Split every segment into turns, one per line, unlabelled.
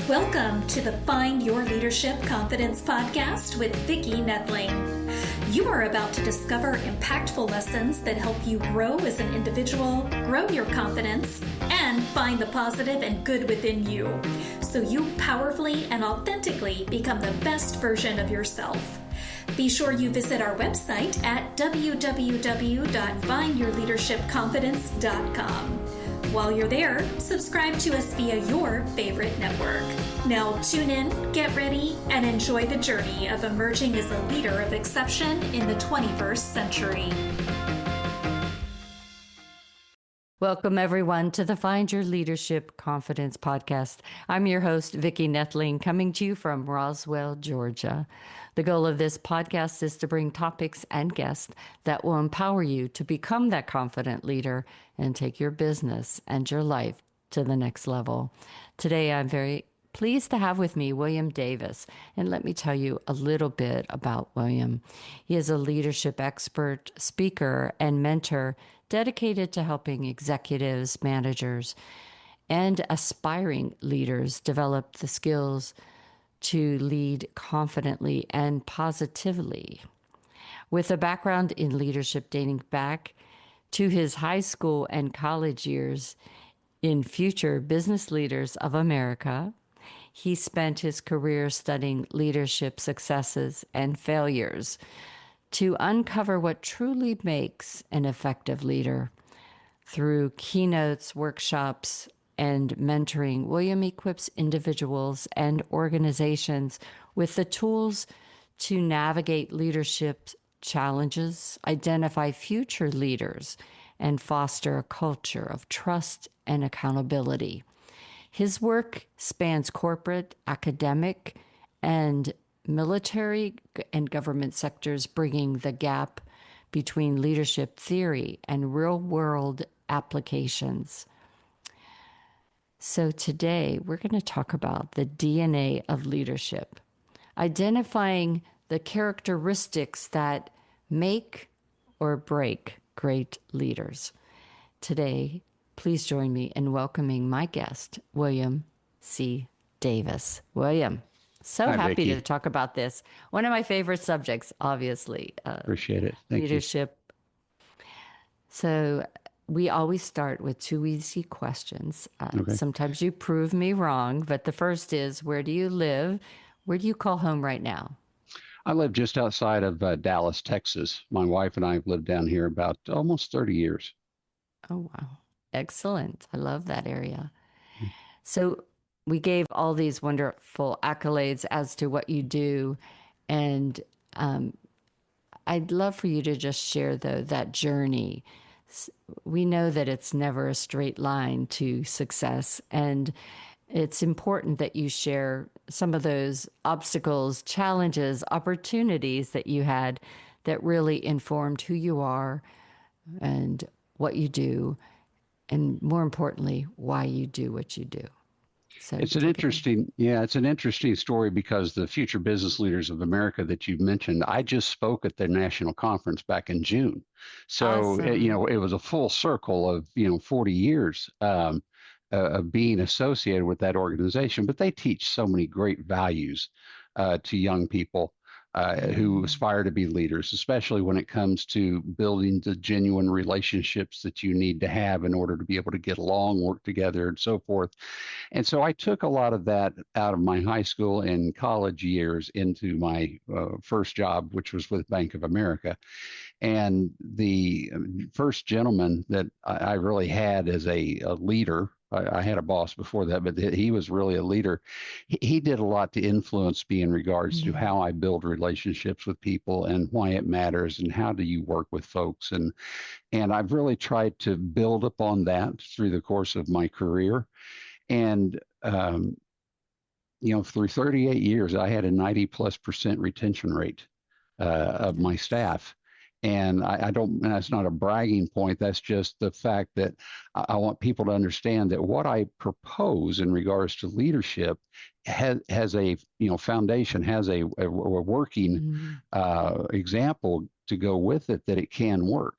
Welcome to the Find Your Leadership Confidence podcast with Vicki Noethling. You are about to discover impactful lessons that help you grow as an individual, grow your confidence, and find the positive and good within you, so you powerfully and authentically become the best version of yourself. Be sure you visit our website at www.findyourleadershipconfidence.com. While you're there, subscribe to us via your favorite network. Now tune in, get ready, and enjoy the journey of emerging as a leader of exception in the 21st century.
Welcome, everyone, to the Find Your Leadership Confidence podcast. I'm your host, Vicki Noethling, coming to you from Roswell, Georgia. The goal of this podcast is to bring topics and guests that will empower you to become that confident leader and take your business and your life to the next level. Today, I'm very pleased to have with me William Davis, and let me tell you a little bit about William. He is a leadership expert, speaker, and mentor dedicated to helping executives, managers, and aspiring leaders develop the skills to lead confidently and positively. With a background in leadership dating back to his high school and college years in Future Business Leaders of America, he spent his career studying leadership successes and failures to uncover what truly makes an effective leader. Through keynotes, workshops, and mentoring, William equips individuals and organizations with the tools to navigate leadership challenges, identify future leaders, and foster a culture of trust and accountability. His work spans corporate, academic, and military and government sectors, bringing the gap between leadership theory and real-world applications. So today, we're going to talk about the DNA of leadership, identifying the characteristics that make or break great leaders. Today, please join me in welcoming my guest, William C. Davis. William, so
Hi,
happy
Vicki.
to talk about this. One of my favorite subjects, obviously.
Appreciate it. Thank
leadership. So we always start with two easy questions.
Okay.
Sometimes you prove me wrong, but the first is, where do you live? Where do you call home right now?
I live just outside of Dallas, Texas. My wife and I have lived down here about almost 30 years.
Oh, wow. Excellent. I love that area. So we gave all these wonderful accolades as to what you do. And I'd love for you to just share, though, that journey. We know that it's never a straight line to success. And it's important that you share some of those obstacles, challenges, opportunities that you had that really informed who you are and what you do, and more importantly, why you do what you do. So
It's an interesting story because the Future Business Leaders of America that you mentioned, I just spoke at their national conference back in June. So,
Awesome.
it was a full circle of, 40 years of being associated with that organization. But they teach so many great values to young people who aspire to be leaders, especially when it comes to building the genuine relationships that you need to have in order to be able to get along, work together, and so forth. And so I took a lot of that out of my high school and college years into my first job, which was with Bank of America. And the first gentleman that I really had as a leader, I had a boss before that, but he was really a leader. He did a lot to influence me in regards to how I build relationships with people and why it matters and how do you work with folks. And I've really tried to build upon that through the course of my career. And, through 38 years, I had a 90+% retention rate of my staff. And I don't, and that's not a bragging point. That's just the fact that I want people to understand that what I propose in regards to leadership has a, foundation, has a working example to go with it, that it can work.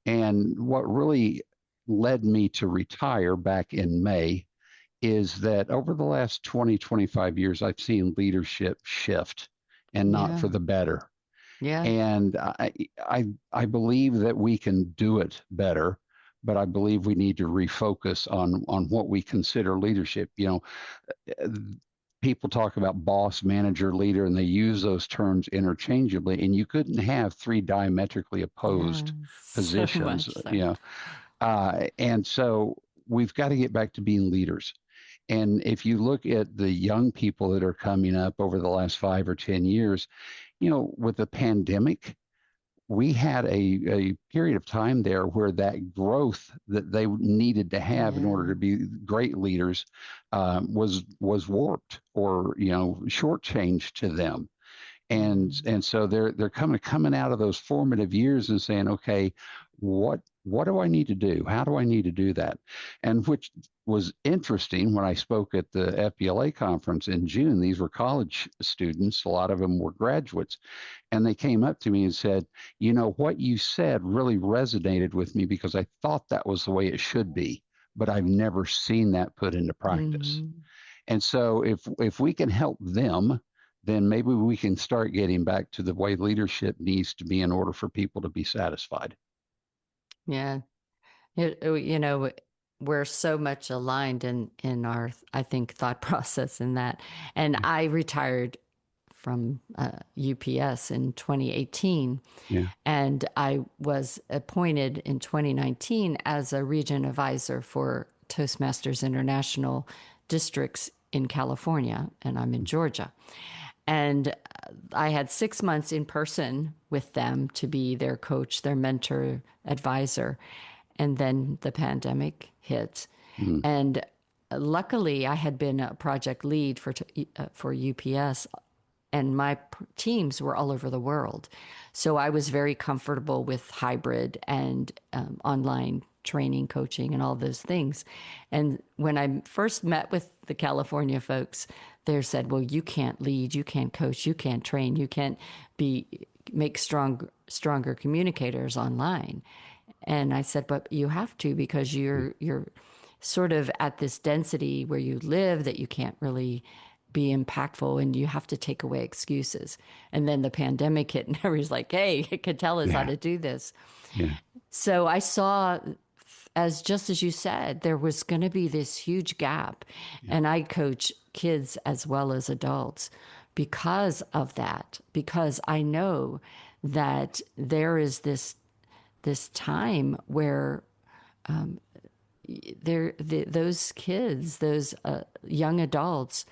And what really led me to retire back in May is that over the last 20, 25 years, I've seen leadership shift and not
Yeah.
for the better.
Yeah.
And I believe that we can do it better, but I believe we need to refocus on what we consider leadership. Uh, People talk about boss, manager, leader, and they use those terms interchangeably. And you couldn't have three diametrically
Yeah.
opposed
So
positions,
much so.
and so we've got to get back to being leaders. And if you look at the young people that are coming up over the last 5 or 10 years, with the pandemic, we had a period of time there where that growth that they needed to have in order
Yeah.
to be great leaders was warped or shortchanged to them. And so they're coming out of those formative years and saying, okay, what do I need to do? How do I need to do that? And which was interesting when I spoke at the FBLA conference in June. These were college students, a lot of them were graduates, and they came up to me and said, what you said really resonated with me because I thought that was the way it should be, but I've never seen that put into practice.
Hmm.
And so if we can help them, then maybe we can start getting back to the way leadership needs to be in order for people to be satisfied.
Yeah. We're so much aligned in our, I think, thought process in that. And
Yeah.
I retired from UPS in 2018,
Yeah.
and I was appointed in 2019 as a region advisor for Toastmasters International districts in California, and I'm in Georgia. And I had 6 months in person with them to be their coach, their mentor, advisor. And then the pandemic hit.
Mm.
And luckily, I had been a project lead for UPS, and my teams were all over the world. So I was very comfortable with hybrid and online training, coaching, and all those things. And when I first met with the California folks, they said, "Well, you can't lead, you can't coach, you can't train, you can't make stronger communicators online." And I said, "But you have to, because you're sort of at this density where you live that you can't really be impactful, and you have to take away excuses." And then the pandemic hit, and everybody's like, "Hey, it could tell us how
Yeah.
to do this."
Yeah.
So I saw, just as you said, there was going to be this huge gap.
Yeah.
And I coach kids as well as adults because of that, because I know that there is this time where those kids, those young adults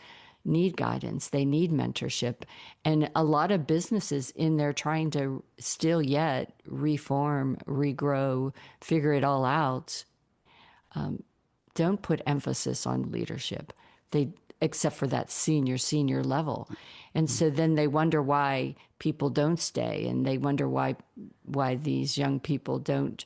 need guidance. They need mentorship. And a lot of businesses in there trying to still yet reform, regrow, figure it all out, don't put emphasis on leadership. They, except for that senior level. And so then they wonder why people don't stay, and they wonder why these young people don't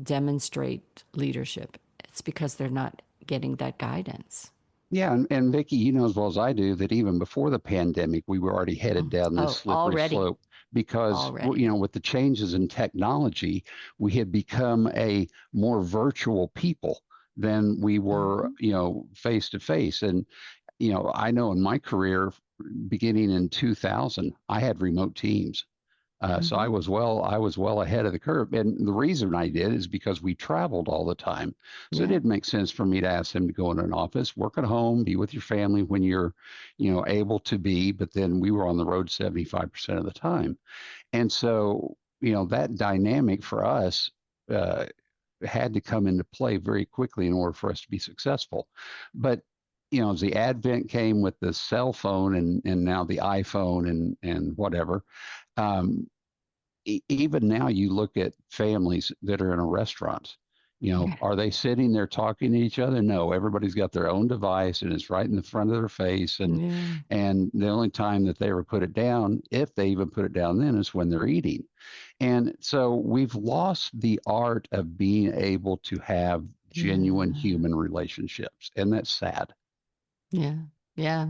demonstrate leadership. It's because they're not getting that guidance.
Yeah, and Vicki, you know as well as I do that even before the pandemic, we were already headed down this
Oh,
slippery
already,
slope because,
already.
with the changes in technology, we had become a more virtual people than we were,
Hmm.
face to face. And, I know in my career, beginning in 2000, I had remote teams. So
Hmm.
I was well ahead of the curve. And the reason I did is because we traveled all the time. So it
Yeah,
didn't make sense for me to ask them to go in an office, work at home, be with your family when you're, able to be. But then we were on the road 75% of the time. And so, that dynamic for us uh, had to come into play very quickly in order for us to be successful. But as the advent came with the cell phone and now the iPhone and whatever, um, even now you look at families that are in a restaurant,
yeah,
are they sitting there talking to each other? No, everybody's got their own device and it's right in the front of their face. and
yeah,
and the only time that they ever put it down, if they even put it down then, is when they're eating. And so we've lost the art of being able to have genuine
yeah,
human relationships, and that's sad.
yeah, yeah.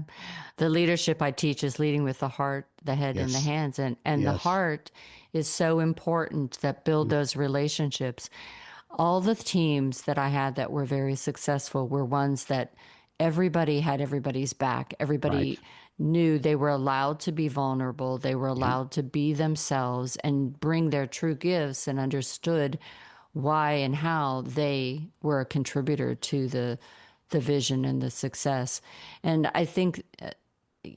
The leadership I teach is leading with the heart, the head, and the
Yes.
hands. And the
Yes.
heart is so important that build those relationships. all the teams that I had that were very successful were ones that everybody had everybody's back.
Right.
Everybody knew they were allowed to be vulnerable. They were
Yeah.
allowed to be themselves and bring their true gifts, and understood why and how they were a contributor to the vision and the success. And I think,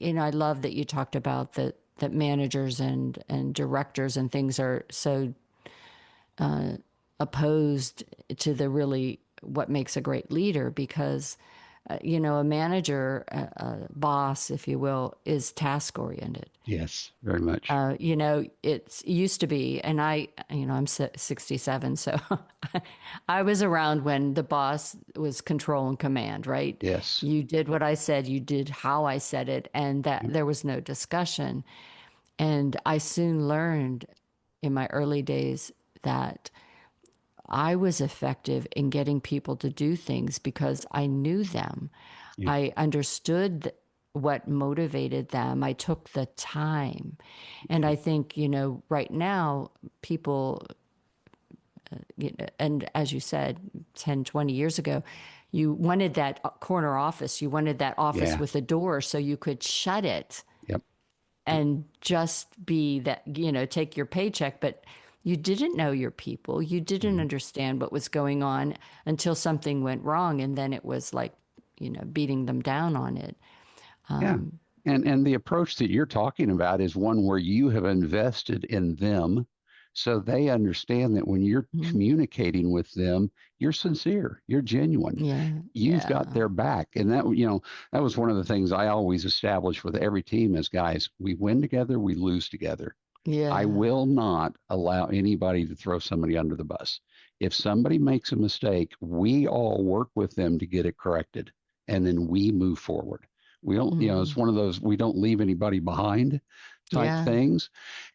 I love that you talked about that managers and directors and things are so opposed to the really what makes a great leader, because a manager, a boss, if you will, is task oriented.
Yes, very much.
It used to be, and I'm 67, so I was around when the boss was control and command, right?
Yes.
You did what I said, you did how I said it, and that
Yep.
there was no discussion. And I soon learned in my early days that I was effective in getting people to do things because I knew them.
Yeah.
I understood what motivated them. I took the time. And
Yeah.
I think, right now, people, and as you said, 10, 20 years ago, you wanted that corner office. You wanted that office
Yeah.
with a door so you could shut it
Yep. Yep.
and just be that, take your paycheck. But you didn't know your people. You didn't
Mhm.
understand what was going on until something went wrong. And then it was like, beating them down on it.
Yeah. And the approach that you're talking about is one where you have invested in them so they understand that when you're
Mhm.
communicating with them, you're sincere, you're genuine.
Yeah.
You've got
Yeah.
their back. And that was one of the things I always established with every team as guys, we win together, we lose together. I
Yeah.
will not allow anybody to throw somebody under the bus. If somebody makes a mistake, we all work with them to get it corrected, and then we move forward. We don't, it's
Mhm.
one of those we don't leave anybody behind type
Yeah.
things.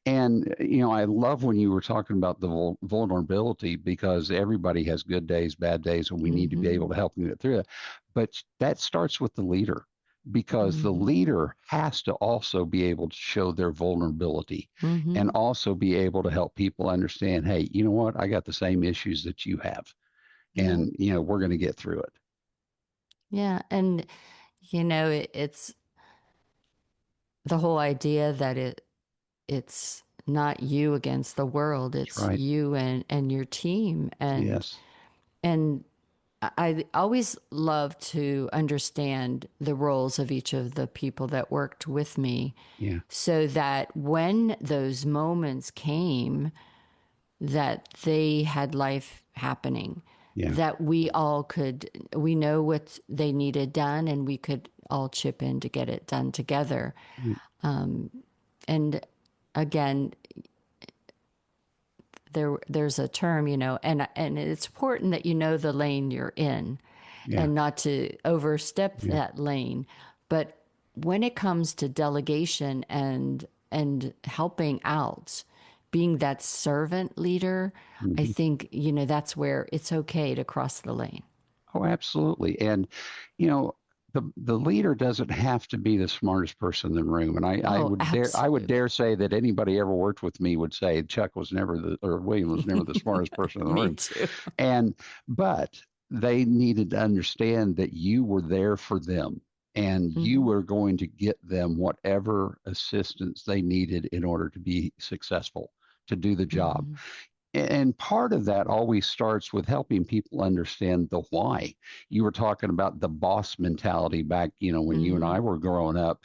And, I love when you were talking about the vulnerability because everybody has good days, bad days, and we need to be able
Mhm.
to help them get through it. But that starts with the leader because the
Mhm.
leader has to also be able to show their vulnerability and
Mhm.
also be able to help people understand, hey, you know what? I got the same issues that you have.
Yeah.
And, we're going to get through it.
Yeah. And it's the whole idea that it's not you against the world.
That's
It's
right.
you and your team.
Yes.
And I always love to understand the roles of each of the people that worked with me,
Yeah.
so that when those moments came, that they had life happening,
Yeah.
that we know what they needed done, and we could all chip in to get it done together.
Yeah.
And again, there's a term, and it's important that you know the lane you're in
Yeah.
and not to overstep
Yeah.
that lane. But when it comes to delegation and helping out, being that servant leader, I
Mhm.
think, that's where it's okay to cross the lane.
Oh, absolutely. And, you know, the leader doesn't have to be the smartest person in the room. And
Oh,
I would dare
absolutely.
say that anybody ever worked with me would say Chuck was never or William was never the smartest person in the
Me
room.
too.
And but they needed to understand that you were there for them and you
Hmm.
were going to get them whatever assistance they needed in order to be successful, to do the job.
Hmm.
And part of that always starts with helping people understand the why. You were talking about the boss mentality back, when you and
Hmm.
I were growing up.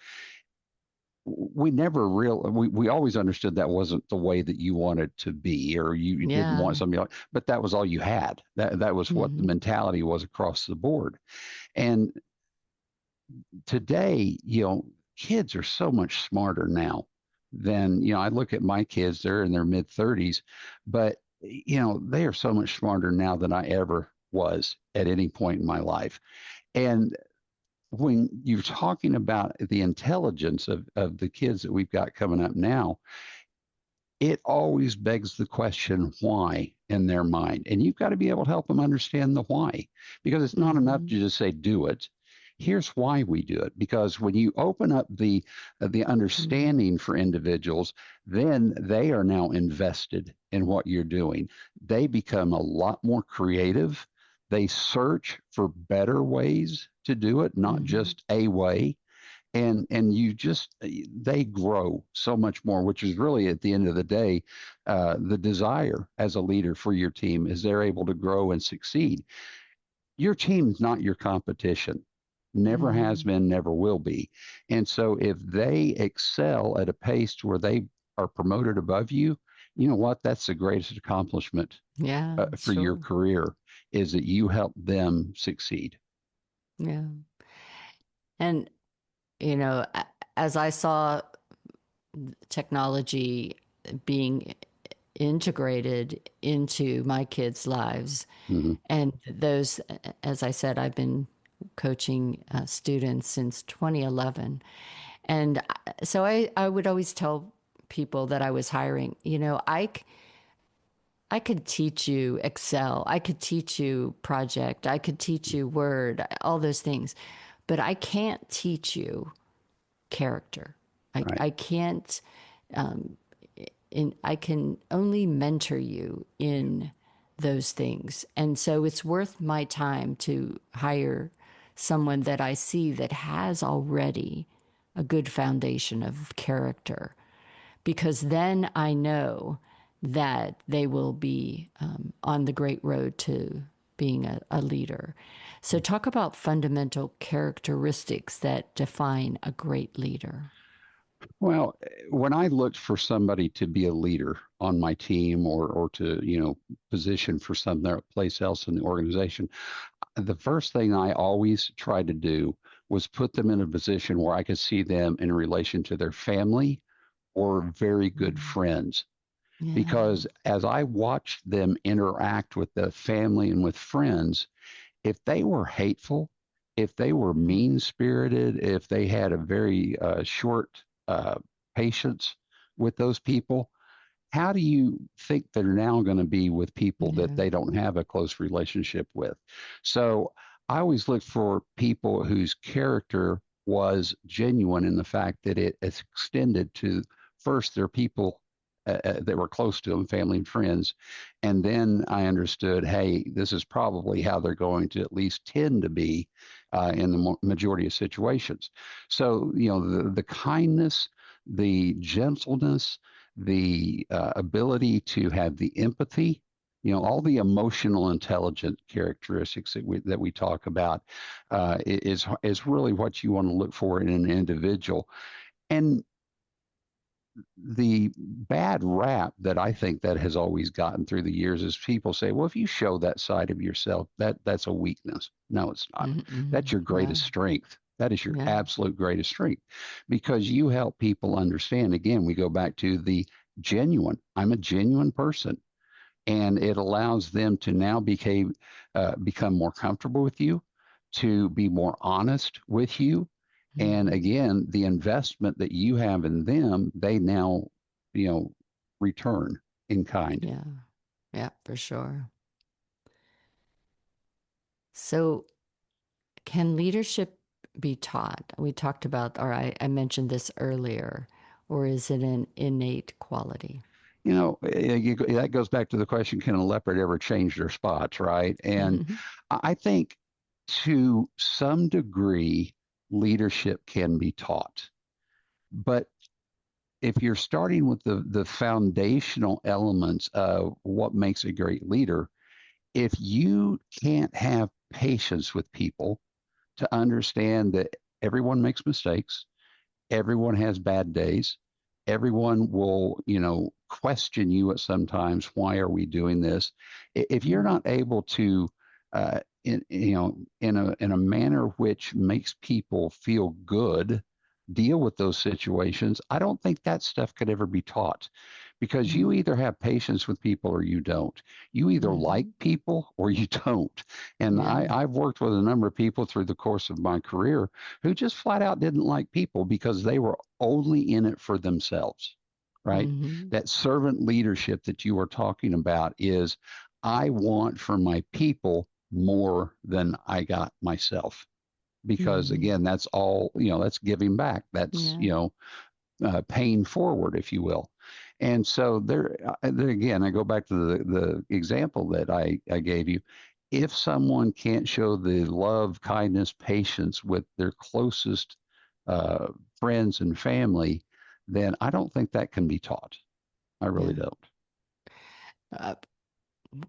We always understood that wasn't the way that you wanted to be, or you didn't want
Yeah.
something like, but that was all you had. That was what the
Hmm.
mentality was across the board. And today, kids are so much smarter now than, I look at my kids, they're in their mid 30s, but, they are so much smarter now than I ever was at any point in my life. And when you're talking about the intelligence of the kids that we've got coming up now, it always begs the question why in their mind. And you've got to be able to help them understand the why, because it's not enough
Hmm.
to just say do it. Here's why we do it. Because when you open up the
Mm-hmm.
understanding for individuals, then they are now invested in what you're doing. They become a lot more creative. They search for better ways to do it, not
Mm-hmm.
just a way. And you just they grow so much more, which is really at the end of the day, the desire as a leader for your team is they're able to grow and succeed. Your team's not your competition. Never has
Mm-hmm.
been, never will be. And so if they excel at a pace to where they are promoted above you, you know what? That's the greatest accomplishment
Yeah,
for your
sure.
career is that you help them succeed.
Yeah. And, as I saw technology being integrated into my kids' lives,
Hmm.
and those, as I said, I've been coaching students since 2011. And so I would always tell people that I was hiring, I could teach you Excel, I could teach you Project, I could teach you Word, all those things, but I can't teach you character.
Right.
I can't, I can only mentor you in those things. And so it's worth my time to hire someone that I see that has already a good foundation of character, because then I know that they will be on the great road to being a leader. So, talk about fundamental characteristics that define a great leader.
Well, when I looked for somebody to be a leader on my team or to, position for some place else in the organization, the first thing I always tried to do was put them in a position where I could see them in relation to their family or very good
Mm.
friends.
Yeah.
Because as I watched them interact with the family and with friends, if they were hateful, if they were mean spirited, if they had a very short patience with those people, how do you think they're now going to be with people that
Yeah.
they don't have a close relationship with? So I always look for people whose character was genuine in the fact that it extended to first their people that were close to them, family and friends. And then I understood, hey, this is probably how they're going to at least tend to be in the majority of situations. So, the kindness, the gentleness, the ability to have the empathy, all the emotional intelligent characteristics that we talk about is really what you want to look for in an individual. And the bad rap that I think that has always gotten through the years is people say, well, if you show that side of yourself, that's a weakness. No, it's not. That's
Mm-mm.
your
Yeah.
greatest strength. That is your
Yeah.
absolute greatest strength because you help people understand. Again, we go back to the genuine. I'm a genuine person. And it allows them to now become more comfortable with you, to be more honest with you. And
Mm-hmm.
again, the investment that you have in them, they now, you know, return in kind.
Yeah. Yeah, for sure. So, can leadership be taught? We talked about, or I mentioned this earlier, or is it an innate quality?
That goes back to the question, can a leopard ever change their spots, right? And I think to some degree, leadership can be taught. But if you're starting with the foundational elements of what makes a great leader, if you can't have patience with people to understand that everyone makes mistakes, everyone has bad days, everyone will, question you at sometimes, why are we doing this? If you're
Mm-hmm.
not able to in a manner which makes people feel good deal with those situations, I don't think that stuff could ever be taught because you either have patience with people or you don't. You either like
Mm-hmm.
people or you don't. And
Yeah.
I've worked with a number of people through the course of my career who just flat out didn't like people because they were only in it for themselves, right?
Mm-hmm.
That servant leadership that you were talking about is I want for my people more than I got myself. because again, that's all, that's giving back. That's,
Yeah.
paying forward, if you will. And so there again, I go back to the example that I gave you. If someone can't show the love, kindness, patience with their closest uh, friends and family, then I don't think that can be taught. I really
Yeah.
don't.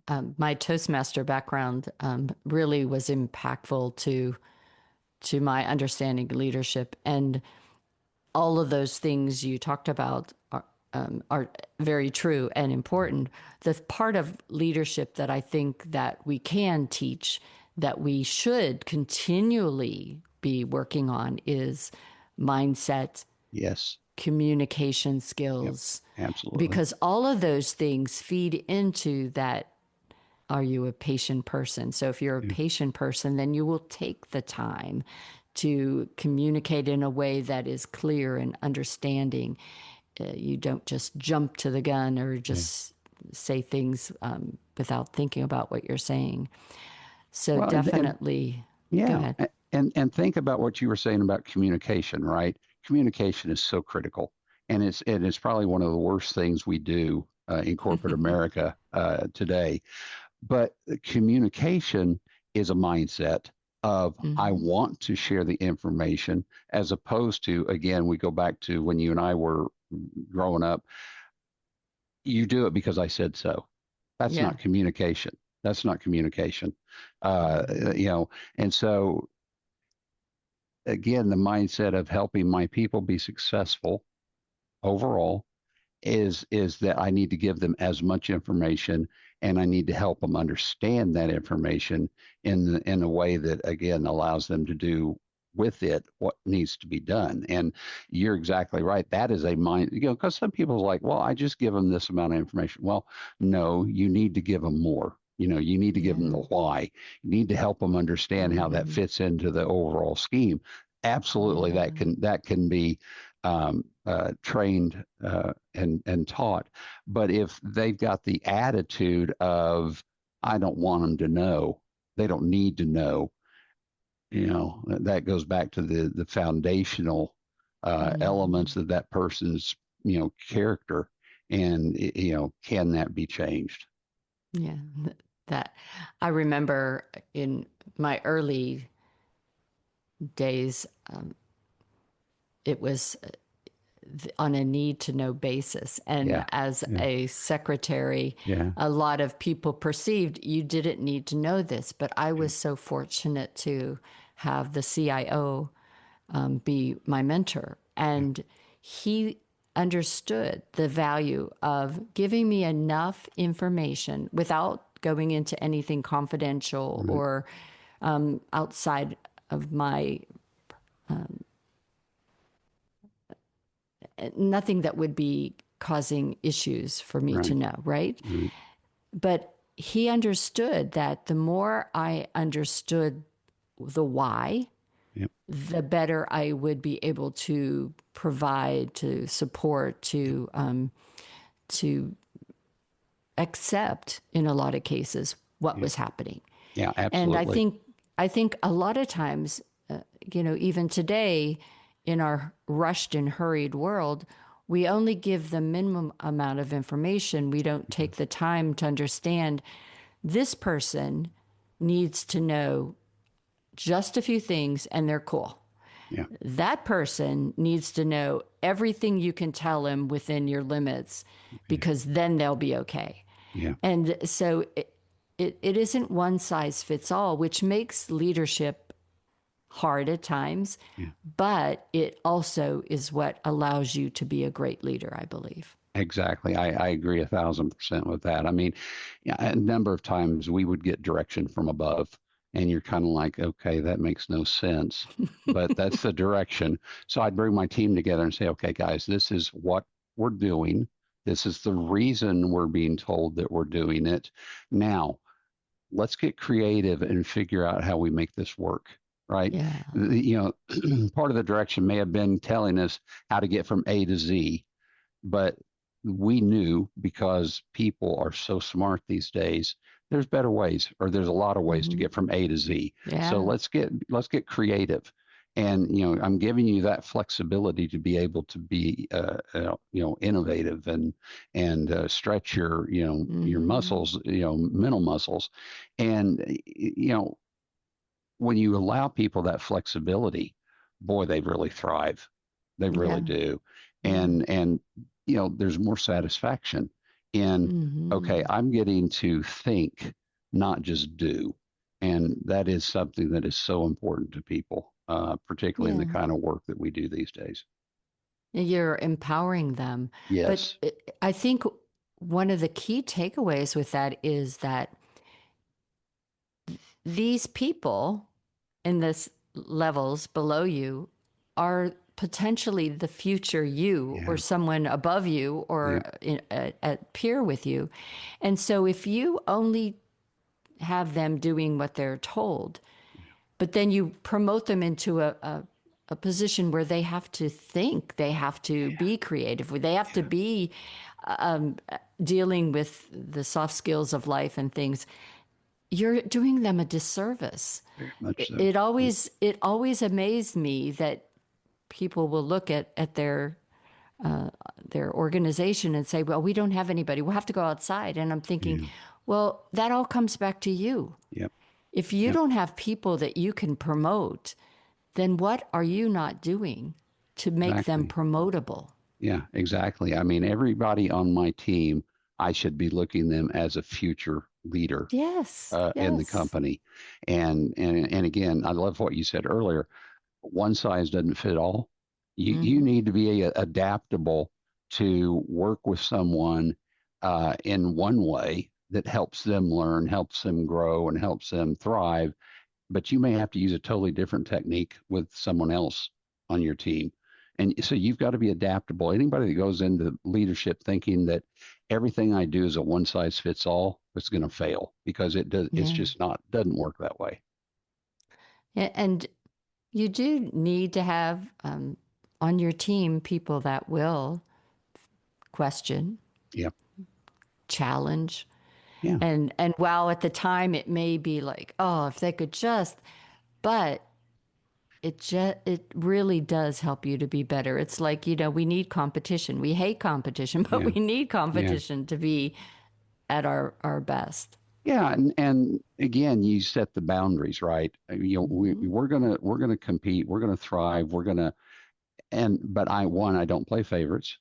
Uh, my Toastmaster background really was impactful to my understanding of leadership, and all of those things you talked about are very true and important. The part of leadership that I think that we can teach, that we should continually be working on, is mindset,
Yes.
communication
Yep.
skills,
Absolutely.
because all of those things feed into that. Are you a patient person? So if you're a
Yeah.
patient person, then you will take the time to communicate in a way that is clear and understanding. You don't just jump to the gun or
Yeah.
just say things without thinking about what you're saying. So
Well, and
definitely, go
yeah,
ahead.
and think about what you were saying about communication, right? Communication is so critical, and it's probably one of the worst things we do in corporate America today. But communication is a mindset of I
Mm-hmm.
want to share the information, as opposed to, again, we go back to when you and I were growing up. You do it because I said so. That's
Yeah.
not communication. That's not communication.
Mm-hmm.
You know, and so again, the mindset of helping my people be successful overall is that I need to give them as much information, and I need to help them understand that information in a way that again allows them to do with it what needs to be done. And you're exactly right. That is a mind, because some people are like, well, I just give them this amount of information. Well, no, you need to give them more. You need to give them the
Yeah.
why. You need to help them understand how that
Mm-hmm.
fits into the overall scheme. Absolutely,
Yeah.
that can be trained and taught. But if they've got the attitude of I don't want them to know, they don't need to know, that goes back to the foundational
Mm-hmm.
elements of that person's character, and can that be changed?
Yeah. That I remember in my early days, it was on a need to know basis. And
Yeah,
as
yeah,
a secretary,
yeah,
a lot of people perceived you didn't need to know this. But I
yeah,
was so fortunate to have the CIO be my mentor.
yeah,
And he understood the value of giving me enough information without going into anything confidential
right,
or outside of my nothing that would be causing issues for me to
right,
know, right?
right,
But he understood that the more I understood the why,
yeah,
the better I would be able to provide, to support, to accept in a lot of cases what
yeah,
was happening.
yeah,
And
absolutely,
I think a lot of times, even today in our rushed and hurried world, we only give the minimum amount of information. We don't take the time to understand this person needs to know just a few things and they're cool.
yeah,
That person needs to know everything you can tell them within your limits
yeah,
because then they'll be okay.
yeah,
And so it isn't one size fits all, which makes leadership hard at times,
yeah.
but it also is what allows you to be a great leader, I believe.
Exactly. I agree 1,000% with that. I mean, yeah, a number of times we would get direction from above, and you're kind of like, okay, that makes no sense, but that's the direction. So I'd bring my team together and say, okay, guys, this is what we're doing. This is the reason we're being told that we're doing it. Now, let's get creative and figure out how we make this work. Right.
Yeah.
Part of the direction may have been telling us how to get from A to Z, but we knew, because people are so smart these days, there's better ways, or there's a lot of ways to get from A to Z. So
Yeah.
let's get creative. And I'm giving you that flexibility to be able to be innovative and stretch your
Mm-hmm.
muscles, mental muscles. And when you allow people that flexibility, boy, they really thrive. They really
Yeah.
do.
Yeah.
And there's more satisfaction in, okay,
Mm-hmm.
I'm getting to think, not just do. And that is something that is so important to people, particularly in the
Yeah.
kind of work that we do these days.
You're empowering them. But
Yes.
I think one of the key takeaways with that is that these people in this levels below you are potentially the future you or
Yeah.
someone above you or
Yeah.
at peer with you. And so if you only have them doing what they're told, but then you promote them into a position where they have to think, they have to be creative, they have to
Yeah.
be um, dealing with the soft skills of life and things, you're doing them a disservice.
Very much
It,
so.
it
Yeah.
always it always amazed me that people will look at their organization and say, "Well, we don't have anybody. We'll have to go outside." And I'm thinking,
Yeah.
well, that all comes back to you.
Yep.
If you
Yep.
don't have people that you can promote, then what are you not doing to make them
Exactly.
promotable?
Yeah, exactly. I mean, everybody on my team, I should be looking them as a future leader
Yes,
in the
yes.
company. And again, I love what you said earlier. One size doesn't fit all. You
Hmm.
need to be adaptable to work with someone in one way that helps them learn, helps them grow, and helps them thrive, but you may have to use a totally different technique with someone else on your team. And so you've got to be adaptable. Anybody that goes into leadership thinking that everything I do is a one size fits all, it's going to fail because it's
Yeah.
just not, doesn't work that way.
And you do need to have on your team people that will question,
Yeah.
challenge.
Yeah.
And while at the time it may be like, oh, if they could just, but it really does help you to be better. It's like, we need competition. We hate competition, but
Yeah.
we need
Yeah.
competition to be at our best.
Yeah, and again, you set the boundaries, right?
Hmm.
We're gonna compete, we're gonna thrive, but I don't play favorites.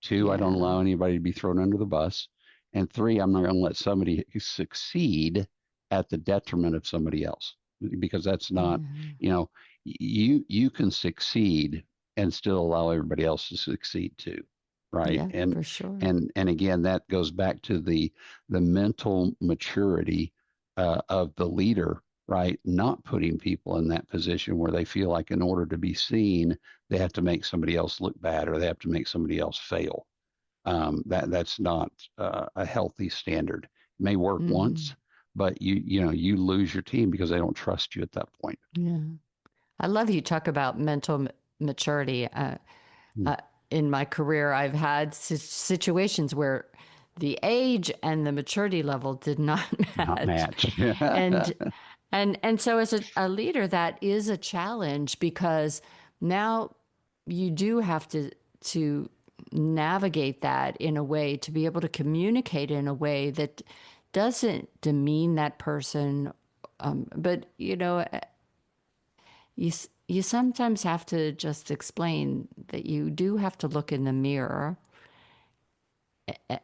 Two, I don't
Yeah.
allow anybody to be thrown under the bus. And three, I'm not going to let somebody succeed at the detriment of somebody else because that's not,
Yeah.
you know, you can succeed and still allow everybody else to succeed too, right?
Yeah,
And
for sure.
and again, that goes back to the mental maturity of the leader, right? Not putting people in that position where they feel like in order to be seen, they have to make somebody else look bad or they have to make somebody else fail. That's not a healthy standard. It may work
Hmm.
once, but you lose your team because they don't trust you at that point.
Yeah. I love you talk about mental maturity.
Hmm.
Uh, in my career, I've had situations where the age and the maturity level did not
Not
match,
match.
and and so as a leader, that is a challenge because now you do have to navigate that in a way to be able to communicate in a way that doesn't demean that person, but you sometimes have to just explain that you do have to look in the mirror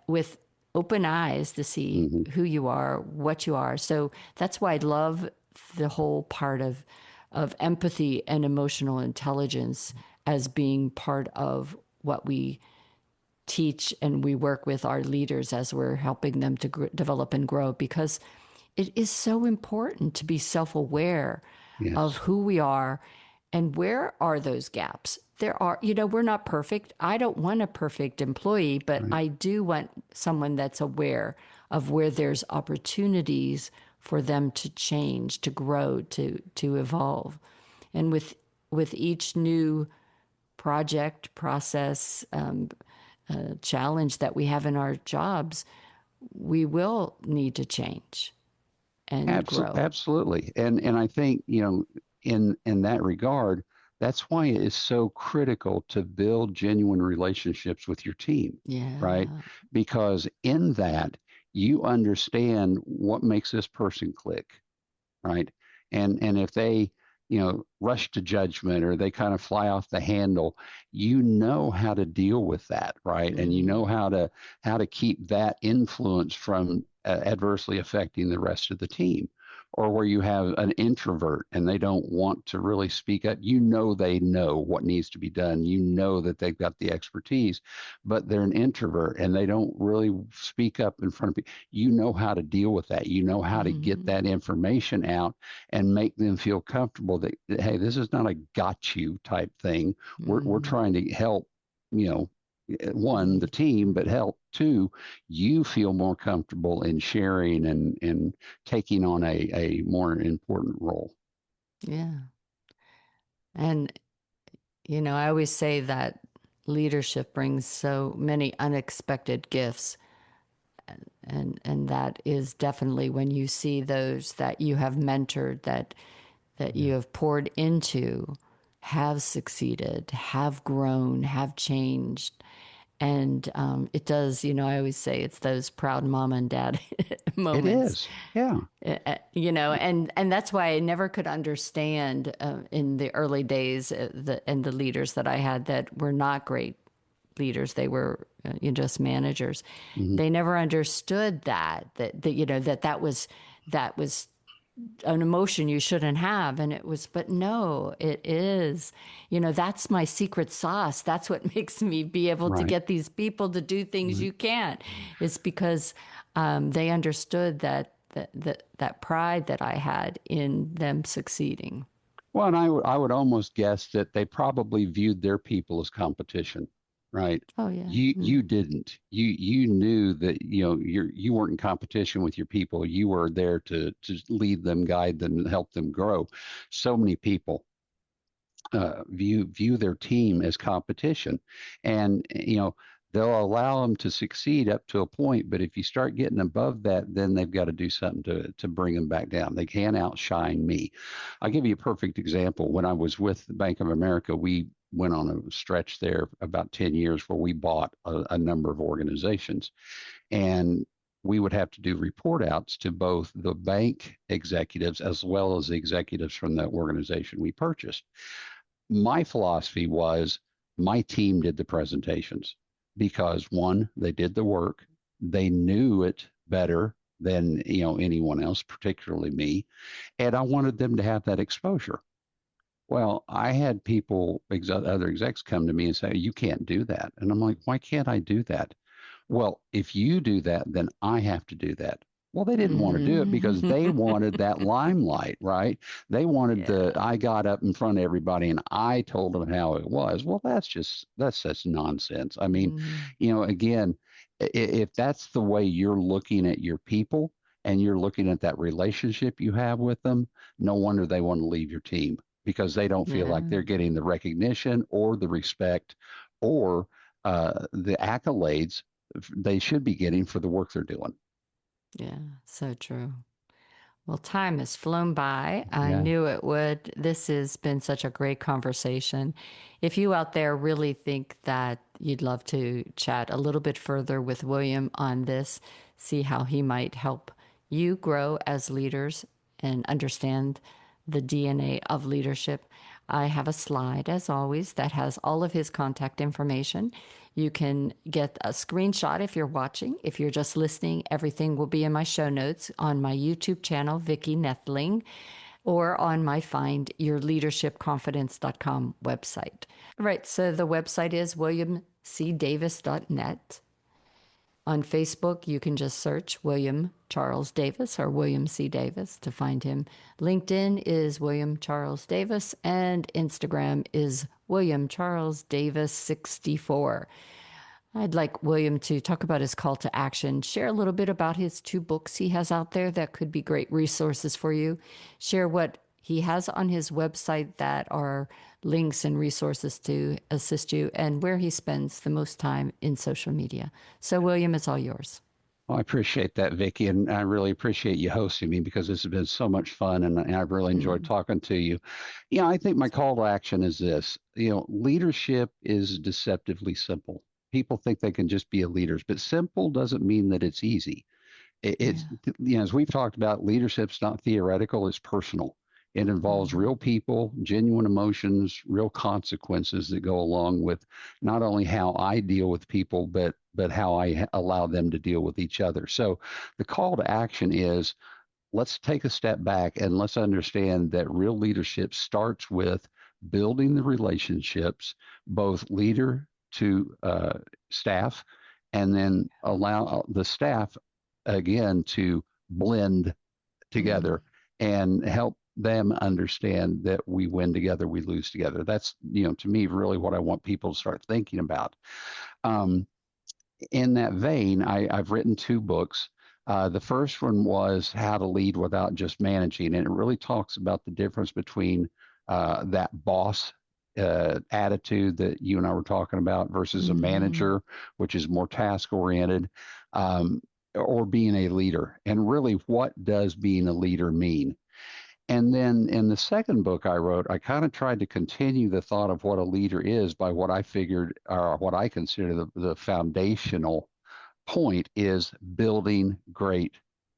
with open eyes to see
Hmm.
who you are, what you are. So that's why I love the whole part of empathy and emotional intelligence as being part of what we teach and we work with our leaders as we're helping them to develop and grow, because it is so important to be self-aware of
Yes.
who we are and where are those gaps. There are, we're not perfect. I don't want a perfect employee, but
Right.
I do want someone that's aware of where there's opportunities for them to change, to grow, to evolve. And with each new project, process, challenge that we have in our jobs, we will need to change. and grow.
Absolutely. And I think, in that regard, that's why it is so critical to build genuine relationships with your team, right?
Yeah.
Because in that, you understand what makes this person click, right? And if they, rush to judgment or they kind of fly off the handle, you know how to deal with that, right? And you know
Mm-hmm.
how to keep that influence from adversely affecting the rest of the team. Or where you have an introvert and they don't want to really speak up, they know what needs to be done. You know that they've got the expertise, but they're an introvert and they don't really speak up in front of people. You know how to deal with that. You know how to get
Mm-hmm.
that information out and make them feel comfortable that, hey, this is not a got you type thing. We're
Mm-hmm.
trying to help, you know, one, the
Lead.
team, but help two, you feel more comfortable in sharing and taking on a more important role.
Yeah. And, I always say that leadership brings so many unexpected gifts. And that is definitely when you see those that you have mentored, that
Yeah.
you have poured into, have succeeded, have grown, have changed. And it does, I always say it's those proud mom and dad
It
moments.
is. Yeah.
And that's why I never could understand in the early days the leaders that I had that were not great leaders. They were just managers.
Hmm.
They never understood that was an emotion you shouldn't have. And it was, but no, it is, that's my secret sauce. That's what makes me be able to
Right.
get these people to do things
Right.
you can't. It's because they understood that pride that I had in them succeeding.
Well, and I would almost guess that they probably viewed their people as competition, right?
Oh, yeah.
You didn't. You knew that you weren't in competition with your people. You were there to lead them, guide them, and help them grow. So many people view their team as competition, and they'll allow them to succeed up to a point. But if you start getting above that, then they've got to do something to bring them back down. They can't outshine me. I'll give you a perfect example. When I was with Bank of America, we went on a stretch there about 10 years where we bought a number of organizations, and we would have to do report outs to both the bank executives as well as the executives from the organization we purchased. My philosophy was my team did the presentations because one, they did the work, they knew it better than anyone else, particularly me, and I wanted them to have that exposure. Well, I had other execs come to me and say, you can't do that. And I'm like, why can't I do that? Well, if you do that, then I have to do that. Well, they didn't want to do it because
Mm-hmm.
they wanted that limelight, right? They wanted
Yeah.
I got up in front of everybody and I told them how it was. Well, that's just nonsense. I mean,
Mm-hmm.
again, if that's the way you're looking at your people and you're looking at that relationship you have with them, no wonder they want to leave your team because they don't feel like
Yeah.
they're getting the recognition or the respect or the accolades they should be getting for the work they're doing.
Yeah. So true. Well, time has flown by. I
Yeah.
knew it would. This has been such a great conversation. If you out there really think that you'd love to chat a little bit further with William on this, see how he might help you grow as leaders and understand the DNA of leadership, I have a slide, as always, that has all of his contact information. You can get a screenshot if you're watching. If you're just listening, everything will be in my show notes on my YouTube channel, Vicki Noethling, or on my findyourleadershipconfidence.com website. Right, so the website is williamcdavis.net. On Facebook, you can just search William Charles Davis or William C. Davis to find him. LinkedIn is William Charles Davis, and Instagram is William Charles Davis 64. I'd like William to talk about his call to action, share a little bit about his 2 books he has out there that could be great resources for you, share what he has on his website that are links and resources to assist you, and where he spends the most time in social media. So, William, it's all yours.
Well, I appreciate that, Vicki, and I really appreciate you hosting me because this has been so much fun, and I've really enjoyed
Mm,
talking to you. Yeah, I think my call to action is this. Leadership is deceptively simple. People think they can just be a leader, but simple doesn't mean that it's easy. It's,
yeah.
as we've talked about, leadership's not theoretical, it's personal. It involves
Mm,
real people, genuine emotions, real consequences that go along with not only how I deal with people, but how I allow them to deal with each other. So the call to action is, let's take a step back and let's understand that real leadership starts with building the relationships, both leader to staff, and then allow the staff again to blend
mm,
together and help them understand that we win together, we lose together. That's, to me, really what I want people to start thinking about. Um, in that vein, I've written two books. The first one was How to Lead Without Just Managing, and it really talks about the difference between that boss attitude that you and I were talking about versus a
mhm,
manager, which is more task oriented, or being a leader. And really, what does being a leader mean? And then in the second book I wrote, I kind of tried to continue the thought of what a leader is by what I figured, or what I consider the foundational point is building great,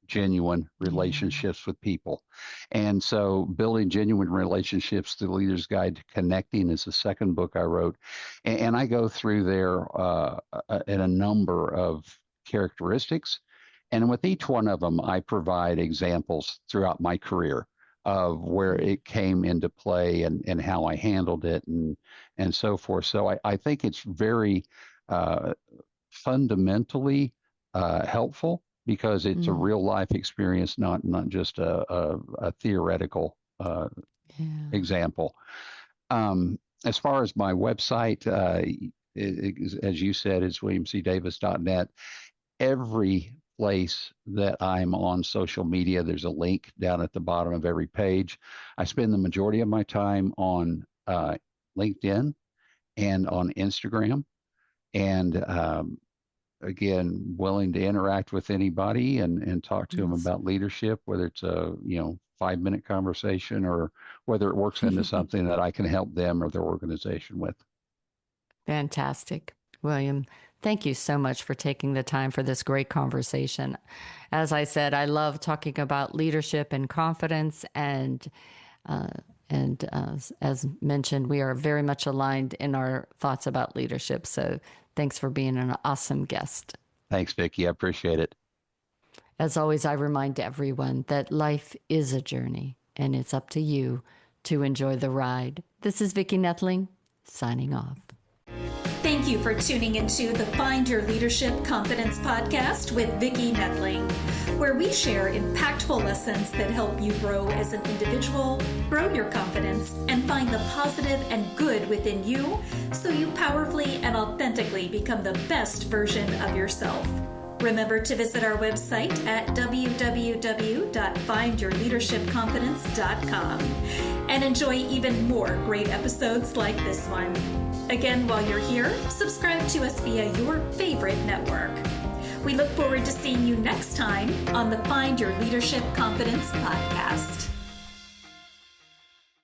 genuine
yeah.
relationships with people. And so, building genuine relationships, the Leader's Guide to Connecting is the second book I wrote. And I go through there in a number of characteristics. And with each one of them, I provide examples throughout my career of where
Mm,
it came into play and how I handled it and so forth. So I think it's very uh, fundamentally helpful because it's a
mm,
real life experience, not just a theoretical
yeah.
example. As far as my website, as you said, it's williamcdavis.net. Every place that I'm on social media, there's a link down at the bottom of every page. I spend the majority of my time on LinkedIn and on Instagram. And again, willing to interact with anybody and talk to them
Awesome.
about leadership, whether it's a 5 minute conversation or whether it works into something that I can help them or their organization with.
Fantastic. William, thank you so much for taking the time for this great conversation. As I said, I love talking about leadership and confidence, uh, and as mentioned, we are very much aligned in our thoughts about leadership. So, thanks for being an awesome guest.
Thanks, Vicki. I appreciate it.
As always, I remind everyone that life is a journey, and it's up to you to enjoy the ride. This is Vicki Noethling signing off.
Thank you for tuning into the Find Your Leadership Confidence podcast with Vicki Noethling, where we share impactful lessons that help you grow as an individual, grow your confidence, and find the positive and good within you so you powerfully and authentically become the best version of yourself. Remember to visit our website at www.findyourleadershipconfidence.com and enjoy even more great episodes like this one. Again, while you're here, subscribe to us via your favorite network. We look forward to seeing you next time on the Find Your Leadership Confidence podcast.